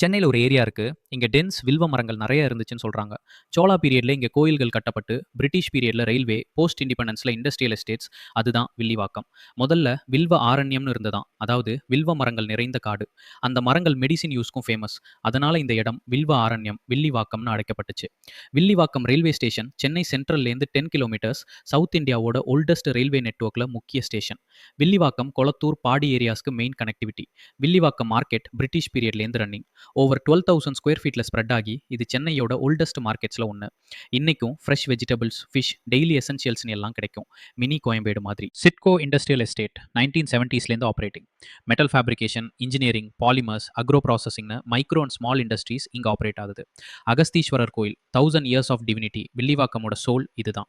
சென்னையில ஒரு ஏரியா இருக்கு. இங்க டென்ஸ் வில்வ மரங்கள் நெறைய இருந்துச்சுன்னு சொல்றாங்க. சோழா பீரியட்ல இங்க கோயில்கள் கட்டப்பட்டு, பிரிட்டிஷ் பீரியட்ல ரயில்வே, போஸ்ட் இண்டிபெண்டன்ஸ்ல இண்டஸ்ட்ரியல் எஸ்டேட்ஸ் அதுதான் வில்லிவாக்கம். முதல்ல வில்வ ஆரண்யம்னு இருந்ததாம். அதாவது வில்வ மரங்கள் நிறைந்த காடு. அந்த மரங்கள் மெடிசின் யூஸ்க்கும் ஃபேமஸ். அதனால இந்த இடம் வில்வ ஆரண்யம், வில்லிவாக்கம்னு அழைக்கப்பட்டுச்சு. வில்லிவாக்கம் ரயில்வே ஸ்டேஷன் சென்னை சென்ட்ரல்லேருந்து 10 கிலோமீட்டர்ஸ் சவுத் இந்தியாவோட ஓல்டஸ்ட் ரயில்வே நெட்வொர்க்ல முக்கிய ஸ்டேஷன். வில்லிவாக்கம், கொளத்தூர், பாடி ஏரியாஸ்க்கு main connectivity. Villivakkam market British பீரியட்லேருந்து ரன்னிங். ஓவர் 12,000 ஸ்கொயர் ஃபீட்ல ஸ்ப்ரெட் ஆகி இது சென்னையோட ஓல்டஸ்ட் மார்க்கெட்ஸில் ஒன்று. இன்னைக்கும் ஃப்ரெஷ் வெஜிடபிள்ஸ், ஃபிஷ், டெய்லி எசென்ஷியல்ஸ்னு எல்லாம் கிடைக்கும். மினி கோயம்பேடு மாதிரி. சிட்கோ இண்டஸ்ட்ரியல் எஸ்டேட் 1970ஸ்லேருந்து operating. Metal fabrication, engineering, polymers, agro ப்ராசஸிங்னு மைக்ரோ அண்ட் ஸ்மால் இண்டஸ்ட்ரீஸ் இங்கே ஆப்ரேட் ஆகுது. அகஸ்தீஸ்வரர் கோயில் 1000 இயர்ஸ் ஆஃப் டிவினிட்டி, வில்லிவாக்கமோட சோல் இதுதான்.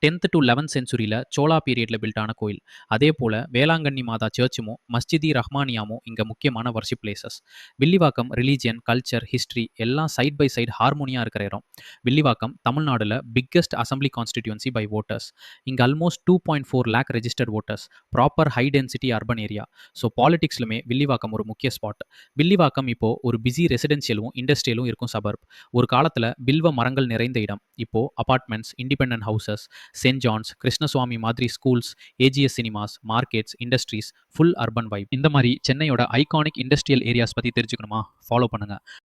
10th to 11th சென்ச்சுரியில் சோழா பீரியட்ல பில்டான கோயில். அதே போல வேளாங்கண்ணி மாதா சர்ச்சும் மஸ்ஜிதி ரஹ்மானியாமும் இங்கே முக்கியமான worship places. Villivakkam religion, culture, history எல்லாம் சைட் பை சைடு ஹார்மோனியாக இருக்கிற இடம். வில்லிவாக்கம் தமிழ்நாடுல biggest assembly constituency by voters. இங்கே almost 2.4 lakh registered voters. Proper high density urban area. So பாலிடிக்ஸ்லுமே வில்லிவாக்கம் ஒரு முக்கிய ஸ்பாட். வில்லிவாக்கம் இப்போ ஒரு பிஸி ரெசிடென்ஷியலும் இண்டஸ்ட்ரியலும் இருக்கும் சபர்ப். ஒரு காலத்தில் பில்வ மரங்கள் நிறைந்த இடம். இப்போ apartments, independent houses, Saint John's, Krishnaswamy மாதிரி schools, AGS cinemas, markets, industries, full urban vibe. இந்த மாதிரி சென்னையோட ஐகானிக் இண்டஸ்ட்ரியல் ஏரியாஸ் பற்றி தெரிஞ்சுக்கணுமா? ஃபாலோ பண்ணுங்க.